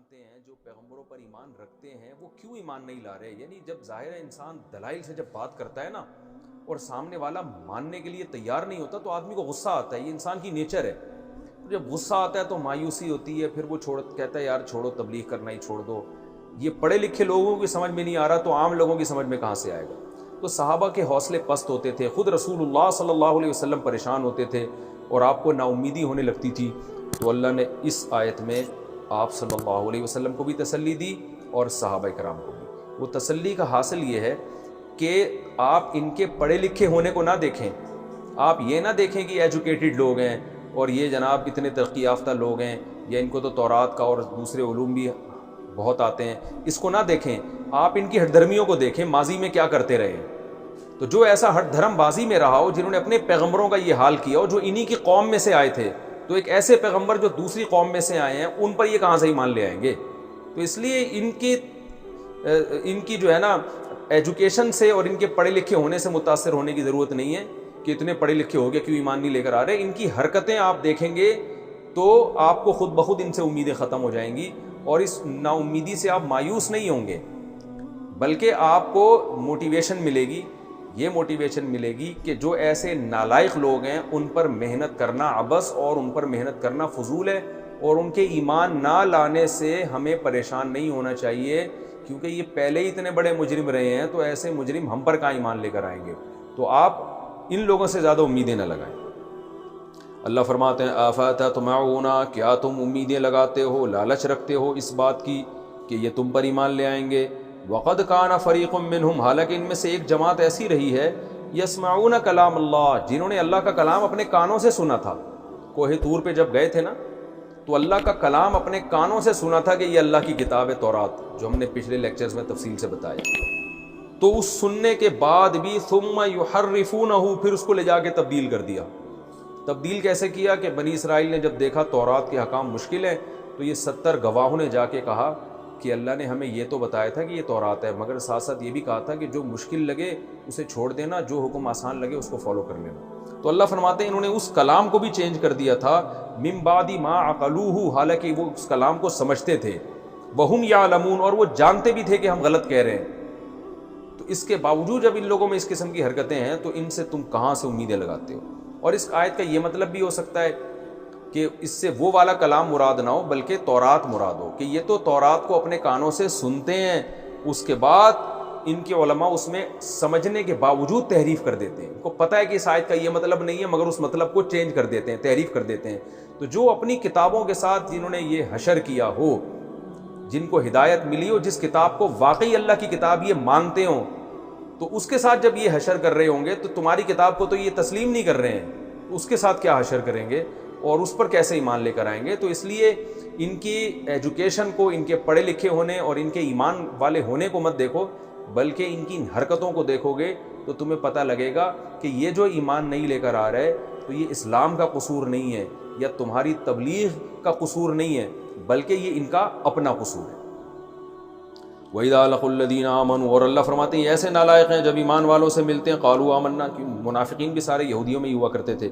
مانتے ہیں, جو پیغمبروں پر ایمان رکھتے ہیں, وہ کیوں ایمان نہیں لا رہے؟ یعنی جب ظاہر ہے انسان دلائل سے جب بات کرتا ہے نا اور سامنے والا ماننے کے لیے تیار نہیں ہوتا تو آدمی کو غصہ آتا ہے, یہ انسان کی نیچر ہے. جب غصہ آتا ہے تو مایوسی ہوتی ہے, پھر وہ کہتا ہے یار چھوڑو, تبلیغ کرنا ہی چھوڑ دو. یہ پڑھے لکھے لوگوں کی سمجھ میں نہیں آ رہا تو عام لوگوں کی سمجھ میں کہاں سے آئے گا؟ تو صحابہ کے حوصلے پست ہوتے تھے, خود رسول اللہ صلی اللہ علیہ وسلم پریشان ہوتے تھے اور آپ کو نا امیدی ہونے لگتی تھی. تو اللہ نے اس آیت میں آپ صلی اللہ علیہ وسلم کو بھی تسلی دی اور صحابہ کرام کو بھی. وہ تسلی کا حاصل یہ ہے کہ آپ ان کے پڑھے لکھے ہونے کو نہ دیکھیں, آپ یہ نہ دیکھیں کہ ایجوکیٹڈ لوگ ہیں اور یہ جناب اتنے ترقی یافتہ لوگ ہیں یا ان کو تو تورات کا اور دوسرے علوم بھی بہت آتے ہیں, اس کو نہ دیکھیں. آپ ان کی ہٹ دھرمیوں کو دیکھیں, ماضی میں کیا کرتے رہے ہیں. تو جو ایسا ہٹ دھرم بازی میں رہا ہو, جنہوں نے اپنے پیغمبروں کا یہ حال کیا ہو, جو انہی کی قوم میں سے آئے تھے, تو ایک ایسے پیغمبر جو دوسری قوم میں سے آئے ہیں ان پر یہ کہاں سے ایمان لے آئیں گے؟ تو اس لیے ان کی جو ہے نا ایجوکیشن سے اور ان کے پڑھے لکھے ہونے سے متاثر ہونے کی ضرورت نہیں ہے کہ اتنے پڑھے لکھے ہو گئے کیوں ایمان نہیں لے کر آ رہے. ان کی حرکتیں آپ دیکھیں گے تو آپ کو خود بخود ان سے امیدیں ختم ہو جائیں گی اور اس نا امیدی سے آپ مایوس نہیں ہوں گے, بلکہ آپ کو موٹیویشن ملے گی. یہ موٹیویشن ملے گی کہ جو ایسے نالائق لوگ ہیں ان پر محنت کرنا عبث اور ان پر محنت کرنا فضول ہے, اور ان کے ایمان نہ لانے سے ہمیں پریشان نہیں ہونا چاہیے, کیونکہ یہ پہلے ہی اتنے بڑے مجرم رہے ہیں, تو ایسے مجرم ہم پر کہاں ایمان لے کر آئیں گے. تو آپ ان لوگوں سے زیادہ امیدیں نہ لگائیں. اللہ فرماتے ہیں افتطمعون, کیا تم امیدیں لگاتے ہو, لالچ رکھتے ہو اس بات کی کہ یہ تم پر ایمان لے آئیں گے. وقد کان فریق منہم, حالانکہ ان میں سے ایک جماعت ایسی رہی ہے, یسمعون کلام اللہ, جنہوں نے اللہ کا کلام اپنے کانوں سے سنا تھا. کوہ طور پہ جب گئے تھے نا تو اللہ کا کلام اپنے کانوں سے سنا تھا کہ یہ اللہ کی کتاب ہے تورات, جو ہم نے پچھلے لیکچرز میں تفصیل سے بتایا. تو اس سننے کے بعد بھی ثم یحرفونہ, پھر اس کو لے جا کے تبدیل کر دیا. تبدیل کیسے کیا کہ بنی اسرائیل نے جب دیکھا تورات کے احکام مشکل ہیں تو یہ 70 گواہوں نے جا کے کہا کہ اللہ نے ہمیں یہ تو بتایا تھا کہ یہ تورات ہے, مگر ساتھ ساتھ یہ بھی کہا تھا کہ جو مشکل لگے اسے چھوڑ دینا, جو حکم آسان لگے اس کو فالو کر لینا. تو اللہ فرماتے ہیں انہوں نے اس کلام کو بھی چینج کر دیا تھا, من بعد ما عقلوہ, حالانکہ وہ اس کلام کو سمجھتے تھے, وہم یعلمون, اور وہ جانتے بھی تھے کہ ہم غلط کہہ رہے ہیں. تو اس کے باوجود جب ان لوگوں میں اس قسم کی حرکتیں ہیں تو ان سے تم کہاں سے امیدیں لگاتے ہو؟ اور اس آیت کا یہ مطلب بھی ہو سکتا ہے کہ اس سے وہ والا کلام مراد نہ ہو بلکہ تورات مراد ہو, کہ یہ تو تورات کو اپنے کانوں سے سنتے ہیں, اس کے بعد ان کے علماء اس میں سمجھنے کے باوجود تحریف کر دیتے ہیں. ان کو پتہ ہے کہ اس آیت کا یہ مطلب نہیں ہے مگر اس مطلب کو چینج کر دیتے ہیں, تحریف کر دیتے ہیں. تو جو اپنی کتابوں کے ساتھ جنہوں نے یہ حشر کیا ہو, جن کو ہدایت ملی ہو, جس کتاب کو واقعی اللہ کی کتاب یہ مانتے ہوں, تو اس کے ساتھ جب یہ حشر کر رہے ہوں گے تو تمہاری کتاب کو تو یہ تسلیم نہیں کر رہے ہیں, اس کے ساتھ کیا حشر کریں گے اور اس پر کیسے ایمان لے کر آئیں گے؟ تو اس لیے ان کی ایجوکیشن کو, ان کے پڑھے لکھے ہونے اور ان کے ایمان والے ہونے کو مت دیکھو, بلکہ ان کی حرکتوں کو دیکھو گے تو تمہیں پتہ لگے گا کہ یہ جو ایمان نہیں لے کر آ رہا ہے تو یہ اسلام کا قصور نہیں ہے یا تمہاری تبلیغ کا قصور نہیں ہے, بلکہ یہ ان کا اپنا قصور ہے. وَإِذَا لَقُوا الَّذِينَ آمَنُوا, اور اللہ فرماتے ہیں ایسے نالائق ہیں جب ایمان والوں سے ملتے ہیں, قالوا آمنا, منافقین بھی سارے یہودیوں میں ہی ہوا کرتے تھے,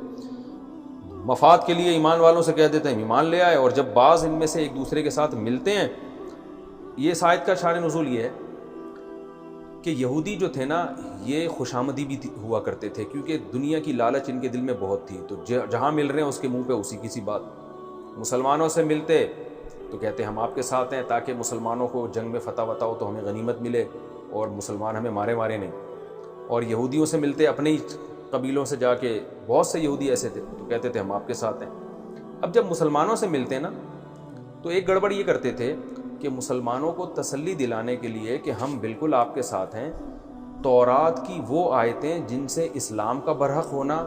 مفاد کے لیے ایمان والوں سے کہہ دیتے ہیں ایمان لے آئے, اور جب بعض ان میں سے ایک دوسرے کے ساتھ ملتے ہیں. یہ اس آیت کا شان نزول یہ ہے کہ یہودی جو تھے نا یہ خوش آمدی بھی ہوا کرتے تھے, کیونکہ دنیا کی لالچ ان کے دل میں بہت تھی, تو جہاں مل رہے ہیں اس کے منہ پہ اسی کی سی بات. مسلمانوں سے ملتے تو کہتے ہم آپ کے ساتھ ہیں تاکہ مسلمانوں کو جنگ میں فتح وتح ہو تو ہمیں غنیمت ملے اور مسلمان ہمیں مارے نہیں. اور یہودیوں سے ملتے اپنے ہی قبیلوں سے جا کے, بہت سے یہودی ایسے تھے, تو کہتے تھے ہم آپ کے ساتھ ہیں. اب جب مسلمانوں سے ملتے نا تو ایک گڑبڑ یہ کرتے تھے کہ مسلمانوں کو تسلی دلانے کے لیے کہ ہم بالکل آپ کے ساتھ ہیں, تورات کی وہ آیتیں جن سے اسلام کا برحق ہونا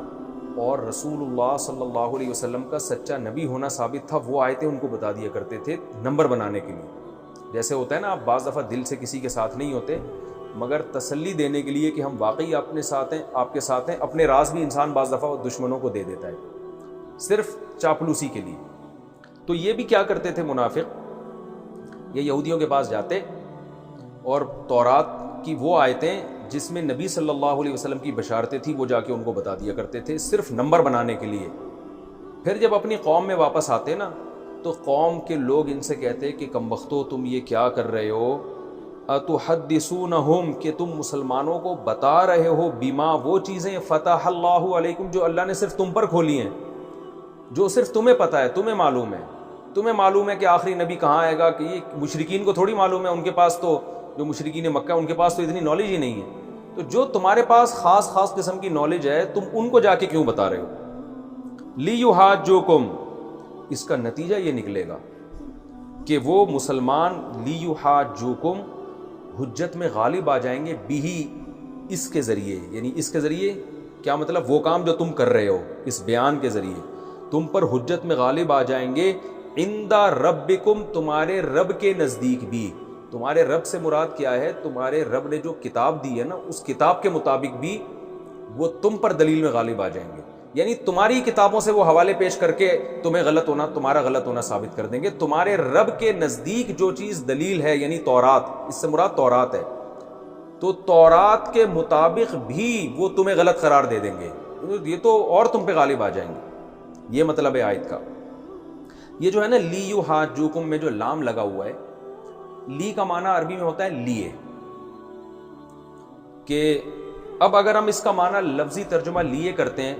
اور رسول اللہ صلی اللہ علیہ وسلم کا سچا نبی ہونا ثابت تھا, وہ آیتیں ان کو بتا دیا کرتے تھے نمبر بنانے کے لیے. جیسے ہوتا ہے نا, آپ بعض دفعہ دل سے کسی کے ساتھ نہیں ہوتے مگر تسلی دینے کے لیے کہ ہم واقعی اپنے ساتھ ہیں, آپ کے ساتھ ہیں, اپنے راز بھی انسان بعض دفعہ دشمنوں کو دے دیتا ہے صرف چاپلوسی کے لیے. تو یہ بھی کیا کرتے تھے منافق, یہ یہودیوں کے پاس جاتے اور تورات کی وہ آیتیں جس میں نبی صلی اللہ علیہ وسلم کی بشارتیں تھیں وہ جا کے ان کو بتا دیا کرتے تھے, صرف نمبر بنانے کے لیے. پھر جب اپنی قوم میں واپس آتے نا تو قوم کے لوگ ان سے کہتے کہ کم بختو تم یہ کیا کر رہے ہو، اتحدثونہم کہ تم مسلمانوں کو بتا رہے ہو بیما وہ چیزیں فتح اللہ علیکم جو اللہ نے صرف تم پر کھولی ہیں، جو صرف تمہیں پتہ ہے، تمہیں معلوم ہے کہ آخری نبی کہاں آئے گا، کہ یہ مشرکین کو تھوڑی معلوم ہے، ان کے پاس تو جو مشرکین مکہ ان کے پاس تو اتنی نالج ہی نہیں ہے، تو جو تمہارے پاس خاص قسم کی نالج ہے تم ان کو جا کے کیوں بتا رہے ہو؟ لیحاجوکم، اس کا نتیجہ یہ نکلے گا کہ وہ مسلمان لیحاجوکم حجت میں غالب آ جائیں گے، بھی اس کے ذریعے، یعنی اس کے ذریعے کیا مطلب، وہ کام جو تم کر رہے ہو اس بیان کے ذریعے تم پر حجت میں غالب آ جائیں گے، عند ربکم تمہارے رب کے نزدیک بھی۔ تمہارے رب سے مراد کیا ہے؟ تمہارے رب نے جو کتاب دی ہے نا اس کتاب کے مطابق بھی وہ تم پر دلیل میں غالب آ جائیں گے، یعنی تمہاری کتابوں سے وہ حوالے پیش کر کے تمہارا غلط ہونا ثابت کر دیں گے۔ تمہارے رب کے نزدیک جو چیز دلیل ہے، یعنی تورات، اس سے مراد تورات ہے، تو تورات کے مطابق بھی وہ تمہیں غلط قرار دے دیں گے، یہ تو اور تم پہ غالب آ جائیں گے۔ یہ مطلب ہے آیت کا۔ یہ جو ہے نا لیحاجوکم میں جو لام لگا ہوا ہے، لی کا معنی عربی میں ہوتا ہے لیے، کہ اب اگر ہم اس کا معنی لفظی ترجمہ لیے کرتے ہیں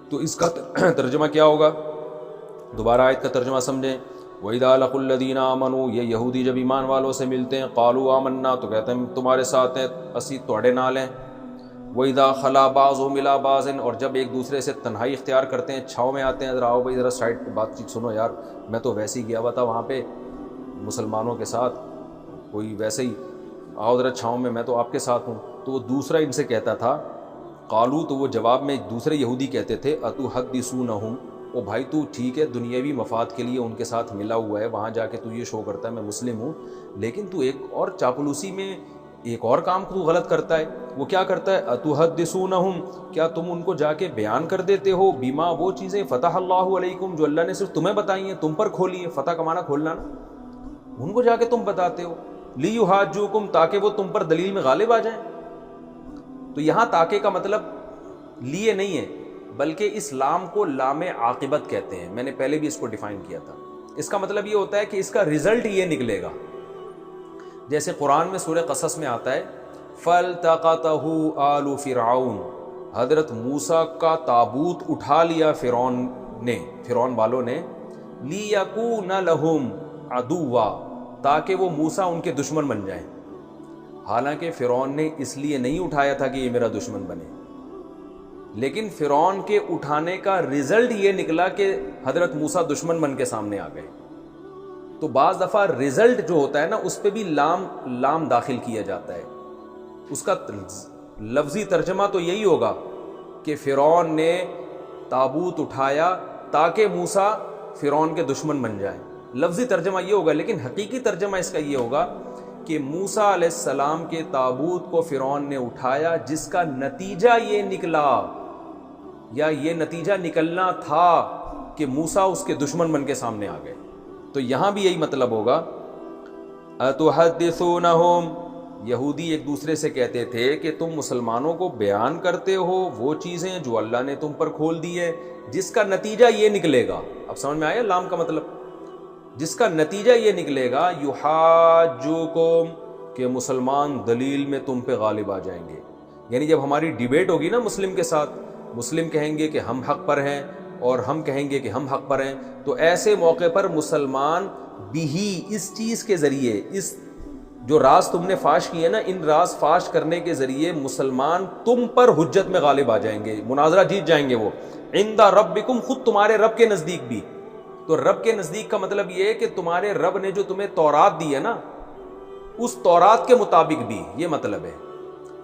تو اس کا ترجمہ کیا ہوگا؟ دوبارہ آیت کا ترجمہ سمجھیں۔ وَإِذَا لَقُوا الَّذِينَ آمَنُوا، یہ یہودی جب ایمان والوں سے ملتے ہیں، قالوا آمنا، تو کہتے ہیں تمہارے ساتھ ہیں، اسی توڑے نال ہیں۔ وَإِذَا خَلَا بَعْضُهُمْ إِلَىٰ بَعْضٍ، اور جب ایک دوسرے سے تنہائی اختیار کرتے ہیں، چھاؤں میں آتے ہیں، ذرا آؤ بھائی ذرا سائڈ پہ بات چیت سنو یار، میں تو ویسے ہی گیا ہوا تھا وہاں پہ مسلمانوں کے ساتھ، کوئی ویسے ہی، آؤ ذرا چھاؤں میں، میں تو آپ کے ساتھ ہوں۔ تو وہ دوسرا ان سے کہتا تھا، قالو، تو وہ جواب میں دوسرے یہودی کہتے تھے، اتحدثونہم، او بھائی تو ٹھیک ہے دنیاوی مفاد کے لیے ان کے ساتھ ملا ہوا ہے، وہاں جا کے تو یہ شو کرتا ہے میں مسلم ہوں، لیکن تو ایک اور چاپلوسی میں ایک اور کام تو غلط کرتا ہے۔ وہ کیا کرتا ہے؟ اتحدثونہم، کیا تم ان کو جا کے بیان کر دیتے ہو، بیما وہ چیزیں فتح اللہ علیکم جو اللہ نے صرف تمہیں بتائی ہیں، تم پر کھولی ہیں، فتح کا معنی کھولنا نا، ان کو جا کے تم بتاتے ہو، لیحاجوکم تاکہ وہ تم پر دلیل میں غالب آ جائیں۔ تو یہاں تاکہ کا مطلب لیے نہیں ہے، بلکہ اس لام کو لام عاقبت کہتے ہیں، میں نے پہلے بھی اس کو ڈیفائن کیا تھا۔ اس کا مطلب یہ ہوتا ہے کہ اس کا رزلٹ یہ نکلے گا، جیسے قرآن میں سورہ قصص میں آتا ہے فَالْتَقَطَهُ آلُ فِرْعَوْنَ، حضرت موسیٰ کا تابوت اٹھا لیا فرعون والوں نے، لِيَكُونَ لَهُمْ عَدُوًّا، تاکہ وہ موسیٰ ان کے دشمن بن جائیں۔ حالانکہ فرعون نے اس لیے نہیں اٹھایا تھا کہ یہ میرا دشمن بنے، لیکن فرعون کے اٹھانے کا رزلٹ یہ نکلا کہ حضرت موسیٰ دشمن بن کے سامنے آ گئے۔ تو بعض دفعہ رزلٹ جو ہوتا ہے نا اس پہ بھی لام داخل کیا جاتا ہے، اس کا لفظی ترجمہ تو یہی ہوگا کہ فرعون نے تابوت اٹھایا تاکہ موسیٰ فرعون کے دشمن بن جائیں، لفظی ترجمہ یہ ہوگا، لیکن حقیقی ترجمہ اس کا یہ ہوگا کہ موسیٰ علیہ السلام کے تابوت کو فرعون نے اٹھایا، جس کا نتیجہ یہ نکلا یا یہ نتیجہ نکلنا تھا کہ موسیٰ اس کے دشمن بن کے سامنے آ گئے۔ تو یہاں بھی یہی مطلب ہوگا، اتحدثونہم، یہودی ایک دوسرے سے کہتے تھے کہ تم مسلمانوں کو بیان کرتے ہو وہ چیزیں جو اللہ نے تم پر کھول دی ہے، جس کا نتیجہ یہ نکلے گا۔ اب سمجھ میں آیا لام کا مطلب؟ جس کا نتیجہ یہ نکلے گا یحاجوکم، کہ مسلمان دلیل میں تم پہ غالب آ جائیں گے، یعنی جب ہماری ڈیبیٹ ہوگی نا مسلم کے ساتھ، مسلم کہیں گے کہ ہم حق پر ہیں اور ہم کہیں گے کہ ہم حق پر ہیں، تو ایسے موقع پر مسلمان بھی اس چیز کے ذریعے، اس جو راز تم نے فاش کیے نا، ان راز فاش کرنے کے ذریعے مسلمان تم پر حجت میں غالب آ جائیں گے، مناظرہ جیت جائیں گے وہ، عند ربکم، خود تمہارے رب کے نزدیک بھی۔ تو رب کے نزدیک کا مطلب یہ ہے کہ تمہارے رب نے جو تمہیں تورات دی ہے نا، اس تورات کے مطابق بھی، یہ مطلب ہے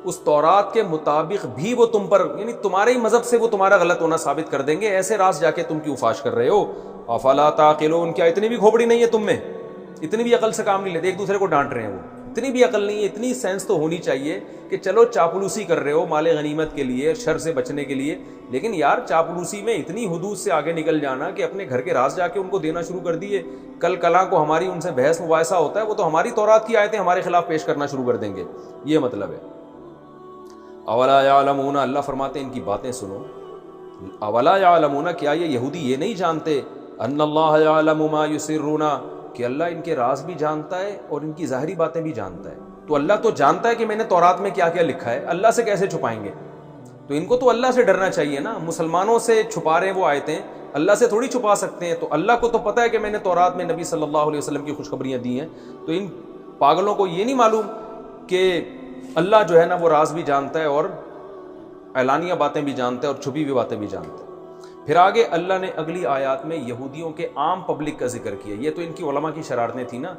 اس تورات کے مطابق بھی وہ تم پر، یعنی تمہارے ہی مذہب سے وہ تمہارا غلط ہونا ثابت کر دیں گے، ایسے راز جا کے تم کیوں فاش کر رہے ہو؟ افلا تعقلون، کیا اتنی بھی کھوپڑی نہیں ہے تم میں؟ اتنی بھی عقل سے کام نہیں لیتے، ایک دوسرے کو ڈانٹ رہے ہیں وہ، اتنی بھی عقل نہیں ہے، اتنی سینس تو ہونی چاہیے کہ چلو چاپلوسی کر رہے ہو مال غنیمت کے لیے، شر سے بچنے کے لیے، لیکن یار چاپلوسی میں اتنی حدود سے آگے نکل جانا کہ اپنے گھر کے راز جا کے ان کو دینا شروع کر دیے، کل کلاں کو ہماری ان سے بحث مباحثہ ہوتا ہے، وہ تو ہماری تورات کی آیتیں ہمارے خلاف پیش کرنا شروع کر دیں گے، یہ مطلب ہے۔ اولا یعلمون، اللہ فرماتے ہیں ان کی باتیں سنو، اولا یعلمون، کیا یہ یہودی یہ نہیں جانتے ان اللہ یعلم ما یسرون، کہ اللہ ان کے راز بھی جانتا ہے اور ان کی ظاہری باتیں بھی جانتا ہے. تو اللہ تو جانتا ہے کہ میں نے تورات میں کیا کیا لکھا ہے، اللہ سے کیسے چھپائیں گے؟ تو ان کو تو اللہ سے ڈرنا چاہیے نا. مسلمانوں سے چھپا رہے ہیں وہ آیتیں، اللہ سے تھوڑی چھپا سکتے ہیں. تو اللہ کو تو پتہ ہے کہ میں نے تورات میں نبی صلی اللہ علیہ وسلم کی خوشخبریاں دی ہیں. تو ان پاگلوں کو یہ نہیں معلوم کہ اللہ جو ہے نا وہ راز بھی جانتا ہے اور اعلانیہ باتیں بھی جانتا ہے اور چھپی ہوئی باتیں بھی جانتا ہے. پھر آگے اللہ نے اگلی آیات میں یہودیوں کے عام پبلک کا ذکر کیا. یہ تو ان کی علماء کی شرارتیں تھیں نا،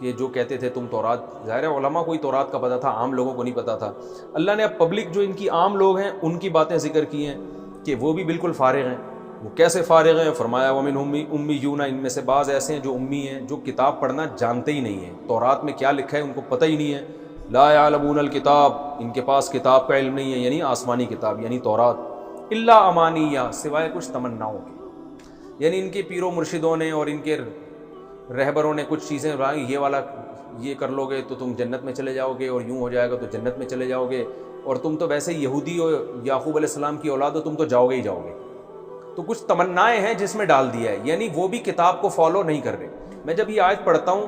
کہ جو کہتے تھے تم تورات، ظاہر ہے علماء کو ہی تورات کا پتہ تھا، عام لوگوں کو نہیں پتہ تھا. اللہ نے اب پبلک جو ان کی عام لوگ ہیں ان کی باتیں ذکر کی ہیں کہ وہ بھی بالکل فارغ ہیں. وہ کیسے فارغ ہیں؟ فرمایا ومنہم امیون، ان میں سے بعض ایسے ہیں جو امی ہیں، جو کتاب پڑھنا جانتے ہی نہیں ہیں. تورات میں کیا لکھا ہے ان کو پتہ ہی نہیں ہے. لا یعلمون الکتاب، ان کے پاس کتاب کا علم نہیں ہے، یعنی آسمانی کتاب یعنی تورات. الا امانیہ، سوائے کچھ تمناؤں کے. یعنی ان کے پیر و مرشدوں نے اور ان کے رہبروں نے کچھ چیزیں بتائیں، یہ والا یہ کر لو گے تو تم جنت میں چلے جاؤ گے، اور یوں ہو جائے گا تو جنت میں چلے جاؤ گے، اور تم تو ویسے یہودی ہو، یعقوب علیہ السلام کی اولاد ہو، تم تو جاؤ گے ہی جاؤ گے. تو کچھ تمنائیں ہیں جس میں ڈال دیا ہے، یعنی وہ بھی کتاب کو فالو نہیں کر رہے. میں جب یہ آیت پڑھتا ہوں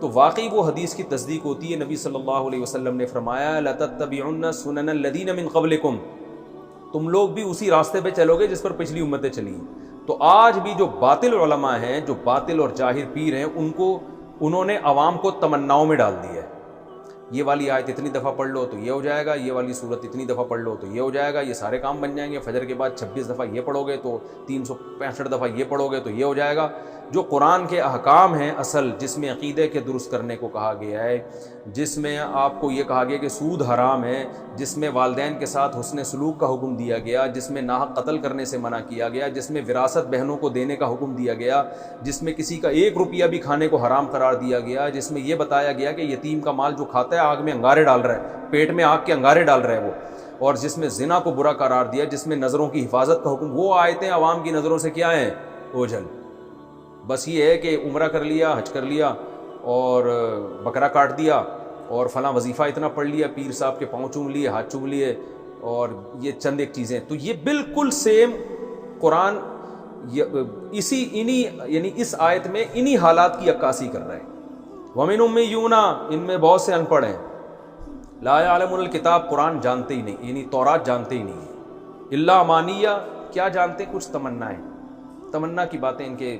تو واقعی وہ حدیث کی تصدیق ہوتی ہے. نبی صلی اللہ علیہ وسلم نے فرمایا لَتَتَّبِعُنَّ سُنَنَ الَّذِينَ مِن قَبْلِكُمْ، تم لوگ بھی اسی راستے پہ چلو گے جس پر پچھلی امتیں چلی ہیں. تو آج بھی جو باطل علماء ہیں، جو باطل اور جاہر پیر ہیں، انہوں نے عوام کو تمناؤں میں ڈال دیا ہے. یہ والی آیت اتنی دفعہ پڑھ لو تو یہ ہو جائے گا، یہ والی صورت اتنی دفعہ پڑھ لو تو یہ ہو جائے گا، یہ سارے کام بن جائیں گے. فجر کے بعد 26 دفعہ یہ پڑھو گے تو 365 دفعہ یہ پڑھو گے تو یہ ہو جائے گا. جو قرآن کے احکام ہیں اصل، جس میں عقیدے کے درست کرنے کو کہا گیا ہے، جس میں آپ کو یہ کہا گیا کہ سود حرام ہے، جس میں والدین کے ساتھ حسن سلوک کا حکم دیا گیا، جس میں ناحق قتل کرنے سے منع کیا گیا، جس میں وراثت بہنوں کو دینے کا حکم دیا گیا، جس میں کسی کا 1 روپیہ بھی کھانے کو حرام قرار دیا گیا، جس میں یہ بتایا گیا کہ یتیم کا مال جو کھاتا ہے آگ میں انگارے ڈال رہا ہے، پیٹ میں آگ کے انگارے ڈال رہا ہے وہ، اور جس میں زنا کو برا قرار دیا، جس میں نظروں کی حفاظت کا حکم. وہ آیتیں عوام کی نظروں سے کیا ہیں؟ اوجھل. بس یہ ہے کہ عمرہ کر لیا، حج کر لیا اور بکرا کاٹ دیا اور فلاں وظیفہ اتنا پڑھ لیا، پیر صاحب کے پاؤں چوم لیے، ہاتھ چوم لیے، اور یہ چند ایک چیزیں. تو یہ بالکل سیم قرآن یعنی اس آیت میں انہی حالات کی عکاسی کر رہا ہے. وَمِنْ أُمِّيُّونَ، ان میں بہت سے ان پڑھ ہیں. لا يعلمون الکتاب، قرآن جانتے ہی نہیں، یعنی تورات جانتے ہی نہیں ہیں. الا امانیہ، کیا جانتے؟ کچھ تمنائیں. تمنا کی باتیں ان کے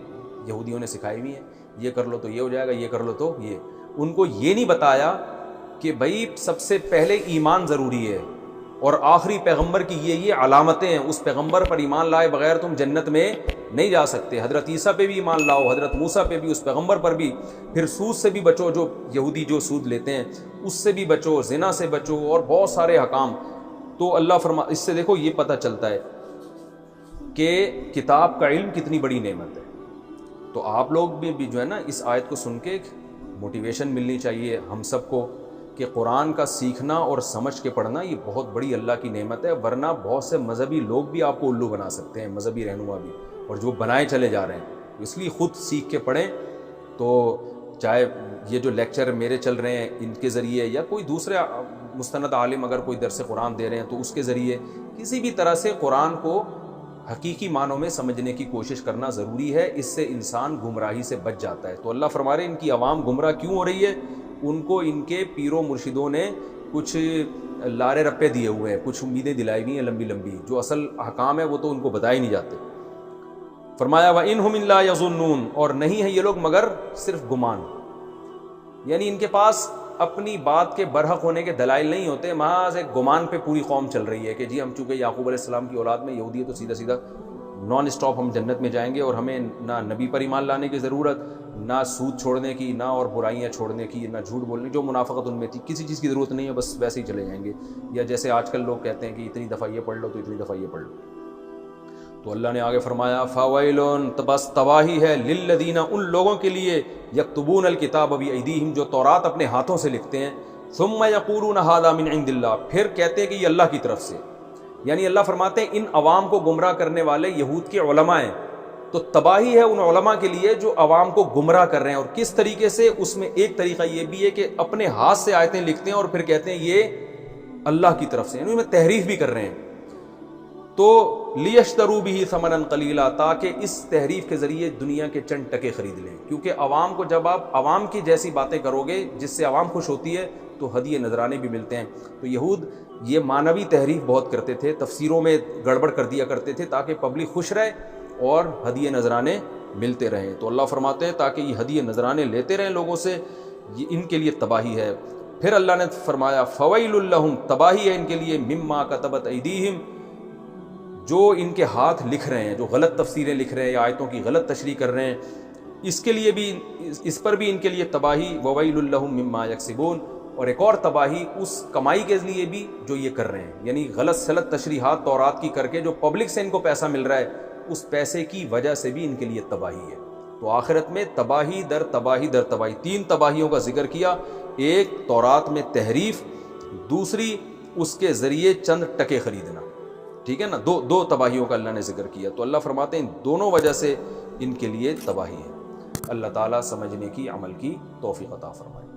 یہودیوں نے سکھائی ہوئی ہیں، یہ کر لو تو یہ ہو جائے گا، یہ کر لو تو یہ. ان کو یہ نہیں بتایا کہ بھائی سب سے پہلے ایمان ضروری ہے، اور آخری پیغمبر کی یہ علامتیں ہیں. اس پیغمبر پر ایمان لائے بغیر تم جنت میں نہیں جا سکتے. حضرت عیسیٰ پہ بھی ایمان لاؤ، حضرت موسیٰ پہ بھی، اس پیغمبر پر بھی. پھر سود سے بھی بچو، جو یہودی جو سود لیتے ہیں اس سے بھی بچو، زنا سے بچو، اور بہت سارے احکام. تو اللہ اس سے دیکھو یہ پتہ چلتا ہے کہ کتاب کا علم کتنی بڑی نعمت ہے. تو آپ لوگ بھی جو ہے نا اس آیت کو سن کے موٹیویشن ملنی چاہیے ہم سب کو کہ قرآن کا سیکھنا اور سمجھ کے پڑھنا یہ بہت بڑی اللہ کی نعمت ہے. ورنہ بہت سے مذہبی لوگ بھی آپ کو الو بنا سکتے ہیں، مذہبی رہنما بھی، اور جو بنائے چلے جا رہے ہیں. اس لیے خود سیکھ کے پڑھیں. تو چاہے یہ جو لیکچر میرے چل رہے ہیں ان کے ذریعے، یا کوئی دوسرے مستند عالم اگر کوئی درس قرآن دے رہے ہیں تو اس کے ذریعے، کسی بھی طرح سے قرآن کو حقیقی معنوں میں سمجھنے کی کوشش کرنا ضروری ہے. اس سے انسان گمراہی سے بچ جاتا ہے. تو اللہ فرما رہے ہیں ان کی عوام گمراہ کیوں ہو رہی ہے؟ ان کو ان کے پیر و مرشدوں نے کچھ لارے رپے دیے ہوئے ہیں، کچھ امیدیں دلائی ہوئی ہیں لمبی لمبی، جو اصل احکام ہے وہ تو ان کو بتائے نہیں جاتے. فرمایا وَإِنْهُمْ إِلَّا يَظُنُّونَ، اور نہیں ہے یہ لوگ مگر صرف گمان. یعنی ان کے پاس اپنی بات کے برحق ہونے کے دلائل نہیں ہوتے، محض ایک گمان پہ پوری قوم چل رہی ہے کہ جی ہم چونکہ یعقوب علیہ السلام کی اولاد میں یہودی ہے تو سیدھا سیدھا نان اسٹاپ ہم جنت میں جائیں گے، اور ہمیں نہ نبی پر ایمان لانے کی ضرورت، نہ سود چھوڑنے کی، نہ اور برائیاں چھوڑنے کی، نہ جھوٹ بولنے کی، جو منافقت ان میں تھی کسی چیز کی ضرورت نہیں ہے، بس ویسے ہی چلے جائیں گے. یا جیسے آج کل لوگ کہتے ہیں کہ اتنی دفعہ یہ پڑھ لو تو اتنی دفعہ یہ پڑھ لو. تو اللہ نے آگے فرمایا فَوَيْلٌ، بس تباہی ہے، لِلَّذِينَ، ان لوگوں کے لیے، يَكْتُبُونَ الْكِتَابَ بِأَيْدِيهِمْ، جو تورات اپنے ہاتھوں سے لکھتے ہیں، ثُمَّ يَقُولُونَ هَذَا مِنْ عِنْدِ اللَّهِ، پھر کہتے ہیں کہ یہ اللہ کی طرف سے. یعنی اللہ فرماتے ہیں ان عوام کو گمراہ کرنے والے یہود کے علماء ہیں. تو تباہی ہے ان علماء کے لیے جو عوام کو گمراہ کر رہے ہیں. اور کس طریقے سے؟ اس میں ایک طریقہ یہ بھی ہے کہ اپنے ہاتھ سے آیتیں لکھتے ہیں اور پھر کہتے ہیں یہ اللہ کی طرف سے، یعنی میں تحریف بھی کر رہے ہیں. تو لیشترو بھی ثمنا قلیلا، تاکہ اس تحریف کے ذریعے دنیا کے چند ٹکے خرید لیں، کیونکہ عوام کو جب آپ عوام کی جیسی باتیں کرو گے جس سے عوام خوش ہوتی ہے تو ہدیے نذرانے بھی ملتے ہیں۔ تو یہود یہ معنوی تحریف بہت کرتے تھے، تفسیروں میں گڑبڑ کر دیا کرتے تھے تاکہ پبلک خوش رہے اور ہدیے نذرانے ملتے رہیں۔ تو اللہ فرماتے ہیں تاکہ یہ ہدیے نذرانے لیتے رہیں لوگوں سے، یہ ان کے لیے تباہی ہے۔ پھر اللہ نے فرمایا فویل لہم، تباہی ہے ان کے لیے، مما کتبت ایدیہم، جو ان کے ہاتھ لکھ رہے ہیں، جو غلط تفسیریں لکھ رہے ہیں یا آیتوں کی غلط تشریح کر رہے ہیں، اس کے لیے بھی، اس پر بھی ان کے لیے تباہی، وویل لہم مما یکسبون، اور ایک اور تباہی اس کمائی کے لیے بھی جو یہ کر رہے ہیں، یعنی غلط سلط تشریحات تورات کی کر کے جو پبلک سے ان کو پیسہ مل رہا ہے، اس پیسے کی وجہ سے بھی ان کے لیے تباہی ہے۔ تو آخرت میں تباہی در تباہی در تباہی، تین تباہیوں کا ذکر کیا، ایک تورات میں تحریف، دوسری اس کے ذریعے چند ٹکے خریدنا، ٹھیک ہے نا، دو تباہیوں کا اللہ نے ذکر کیا۔ تو اللہ فرماتے ہیں ان دونوں وجہ سے ان کے لیے تباہی ہے۔ اللہ تعالیٰ سمجھنے کی، عمل کی توفیق عطا فرمائے۔